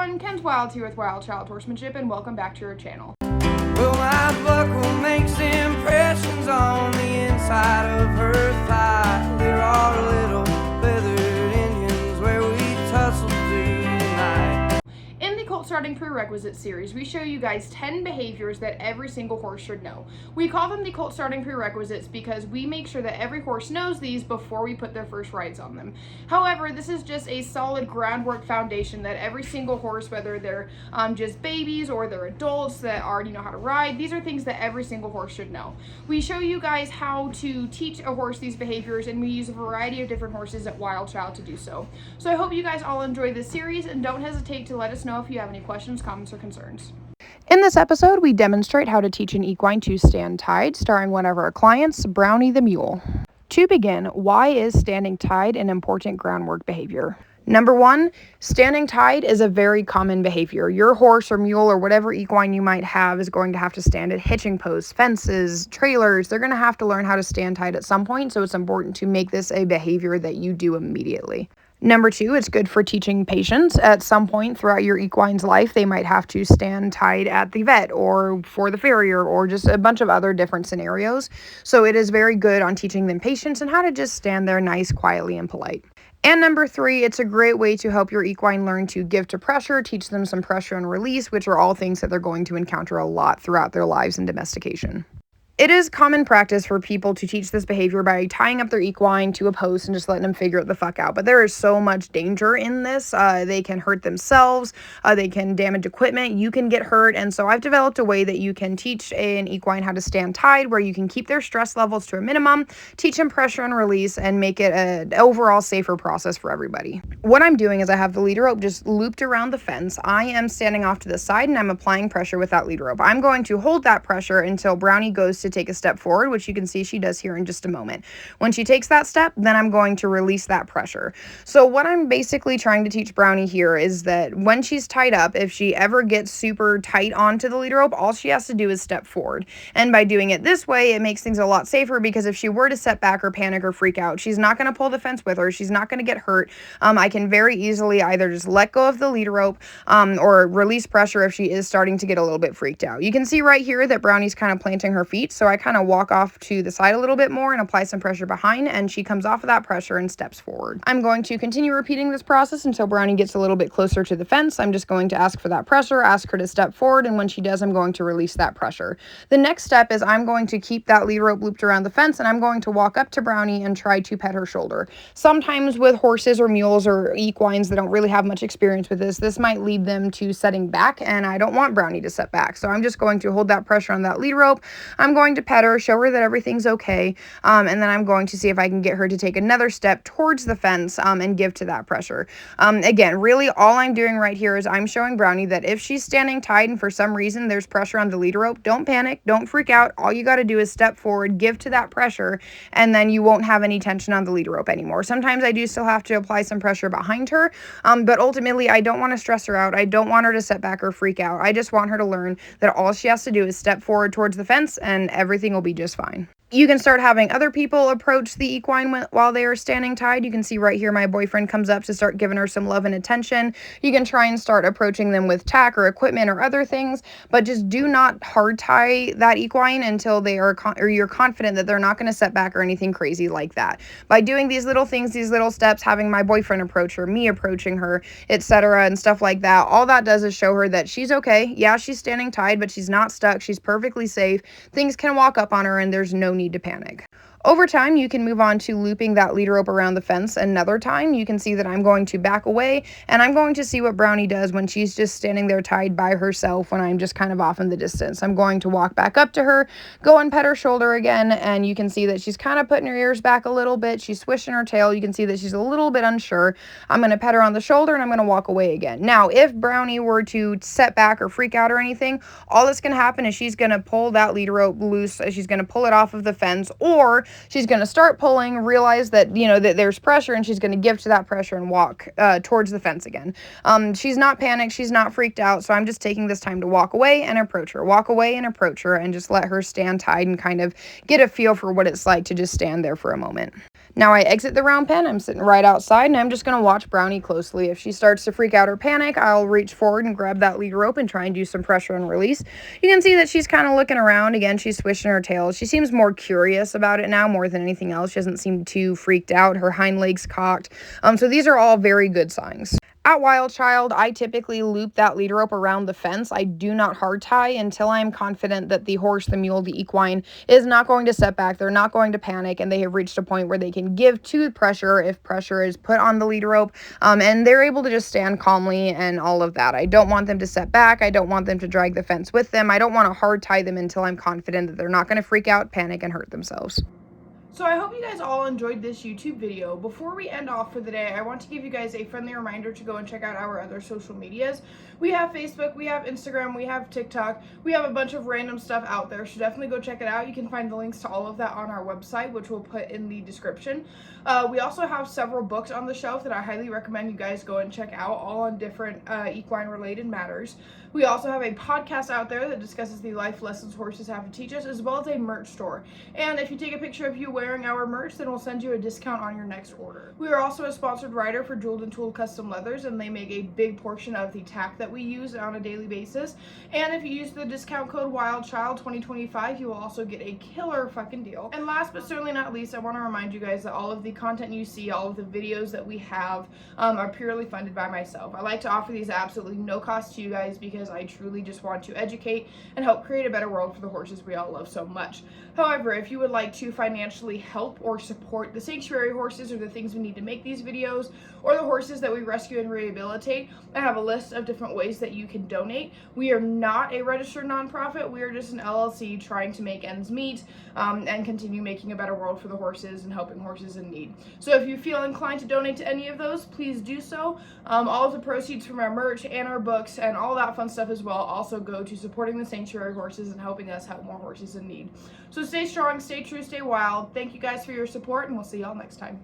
everyone, Ken's Wild here with Wild Child Horsemanship, and welcome back to our channel. Well, my buckle makes impressions on the inside of her thigh. There are little feathered Indians where we tussle through the night. In the Colt Starting Prerequisites series, we show you guys 10 behaviors that every single horse should know. We call them the Colt Starting Prerequisites because we make sure that every horse knows these before we put their first rides on them. However, this is just a solid groundwork foundation that every single horse, whether they're just babies or they're adults that already know how to ride, these are things that every single horse should know. We show you guys how to teach a horse these behaviors, and we use a variety of different horses at Wild Child to do so. So I hope you guys all enjoy this series, and don't hesitate to let us know if you have any questions, comments, or concerns. In this episode, we demonstrate how to teach an equine to stand tied, starring one of our clients, Brownie the mule. To begin, why is standing tied an important groundwork behavior? Number one, standing tied is a very common behavior. Your horse or mule or whatever equine you might have is going to have to stand at hitching posts, fences, trailers. They're going to have to learn how to stand tied at some point, so it's important to make this a behavior that you do immediately. Number two, it's good for teaching patience. At some point throughout your equine's life, they might have to stand tied at the vet or for the farrier or just a bunch of other different scenarios. So it is very good on teaching them patience and how to just stand there nice, quietly, and polite. And number three, it's a great way to help your equine learn to give to pressure, teach them some pressure and release, which are all things that they're going to encounter a lot throughout their lives in domestication. It is common practice for people to teach this behavior by tying up their equine to a post and just letting them figure it the fuck out. But there is so much danger in this. They can hurt themselves. They can damage equipment. You can get hurt. And so I've developed a way that you can teach an equine how to stand tied, where you can keep their stress levels to a minimum, teach them pressure and release, and make it an overall safer process for everybody. What I'm doing is I have the lead rope just looped around the fence. I am standing off to the side and I'm applying pressure with that lead rope. I'm going to hold that pressure until Brownie goes to take a step forward, which you can see she does here in just a moment. When she takes that step, then I'm going to release that pressure. So what I'm basically trying to teach Brownie here is that when she's tied up, if she ever gets super tight onto the lead rope, all she has to do is step forward. And by doing it this way, it makes things a lot safer, because if she were to set back or panic or freak out, she's not going to pull the fence with her. She's not going to get hurt. I can very easily either just let go of the lead rope or release pressure if she is starting to get a little bit freaked out. You can see right here that Brownie's kind of planting her feet, so I kind of walk off to the side a little bit more and apply some pressure behind, and she comes off of that pressure and steps forward. I'm going to continue repeating this process until Brownie gets a little bit closer to the fence. I'm just going to ask for that pressure, ask her to step forward, and when she does, I'm going to release that pressure. The next step is I'm going to keep that lead rope looped around the fence, and I'm going to walk up to Brownie and try to pet her shoulder. Sometimes with horses or mules or equines that don't really have much experience with this might lead them to setting back, and I don't want Brownie to set back. So I'm just going to hold that pressure on that lead rope. I'm going to pet her, show her that everything's okay, and then I'm going to see if I can get her to take another step towards the fence and give to that pressure. Again, really all I'm doing right here is I'm showing Brownie that if she's standing tied and for some reason there's pressure on the lead rope, don't panic, don't freak out. All you got to do is step forward, give to that pressure, and then you won't have any tension on the lead rope anymore. Sometimes I do still have to apply some pressure behind her, but ultimately I don't want to stress her out. I don't want her to set back or freak out. I just want her to learn that all she has to do is step forward towards the fence and everything will be just fine. You can start having other people approach the equine while they are standing tied. You can see right here my boyfriend comes up to start giving her some love and attention. You can try and start approaching them with tack or equipment or other things, but just do not hard tie that equine until they are you're confident that they're not going to set back or anything crazy like that. By doing these little things, these little steps, having my boyfriend approach her, me approaching her, etc. and stuff like that, all that does is show her that she's okay. Yeah, she's standing tied, but she's not stuck. She's perfectly safe. Things can walk up on her and there's no need to panic. Over time, you can move on to looping that lead rope around the fence another time. You can see that I'm going to back away, and I'm going to see what Brownie does when she's just standing there tied by herself when I'm just kind of off in the distance. I'm going to walk back up to her, go and pet her shoulder again, and you can see that she's kind of putting her ears back a little bit. She's swishing her tail. You can see that she's a little bit unsure. I'm going to pet her on the shoulder, and I'm going to walk away again. Now, if Brownie were to set back or freak out or anything, all that's going to happen is she's going to pull that lead rope loose. She's going to pull it off of the fence, or she's going to start pulling, realize that, that there's pressure, and she's going to give to that pressure and walk towards the fence again. She's not panicked. She's not freaked out. So I'm just taking this time to walk away and approach her, and just let her stand tied and kind of get a feel for what it's like to just stand there for a moment. Now I exit the round pen. I'm sitting right outside, and I'm just going to watch Brownie closely. If she starts to freak out or panic, I'll reach forward and grab that lead rope and try and do some pressure and release. You can see that she's kind of looking around. Again, she's swishing her tail. She seems more curious about it now more than anything else. She doesn't seem too freaked out. Her hind legs cocked. So these are all very good signs. At Wild Child, I typically loop that lead rope around the fence. I do not hard tie until I am confident that the horse, the mule, the equine is not going to step back. They're not going to panic, and they have reached a point where they can give to pressure if pressure is put on the lead rope, and they're able to just stand calmly and all of that. I don't want them to step back. I don't want them to drag the fence with them. I don't want to hard tie them until I'm confident that they're not going to freak out, panic, and hurt themselves. So I hope you guys all enjoyed this YouTube video. Before we end off for the day, I want to give you guys a friendly reminder to go and check out our other social medias. We have Facebook, we have Instagram, we have TikTok, we have a bunch of random stuff out there, so definitely go check it out. You can find the links to all of that on our website, which we'll put in the description. We also have several books on the shelf that I highly recommend you guys go and check out, all on different equine related matters. We also have a podcast out there that discusses the life lessons horses have to teach us, as well as a merch store. And if you take a picture of you wearing our merch, then we'll send you a discount on your next order. We are also a sponsored writer for Jeweled and Tooled Custom Leathers, and they make a big portion of the tack that we use on a daily basis. And if you use the discount code WILDCHILD2025, you will also get a killer fucking deal. And last but certainly not least, I want to remind you guys that all of the content you see, all of the videos that we have, are purely funded by myself. I like to offer these at absolutely no cost to you guys because I truly just want to educate and help create a better world for the horses we all love so much. However, if you would like to financially help or support the sanctuary horses or the things we need to make these videos, or the horses that we rescue and rehabilitate, I have a list of different ways that you can donate. We are not a registered nonprofit. We are just an LLC trying to make ends meet and continue making a better world for the horses and helping horses in need. So if you feel inclined to donate to any of those, please do so. All of the proceeds from our merch and our books and all that fun stuff as well also go to supporting the sanctuary horses and helping us help more horses in need. So stay strong, stay true, stay wild. Thank you guys for your support, and we'll see y'all next time.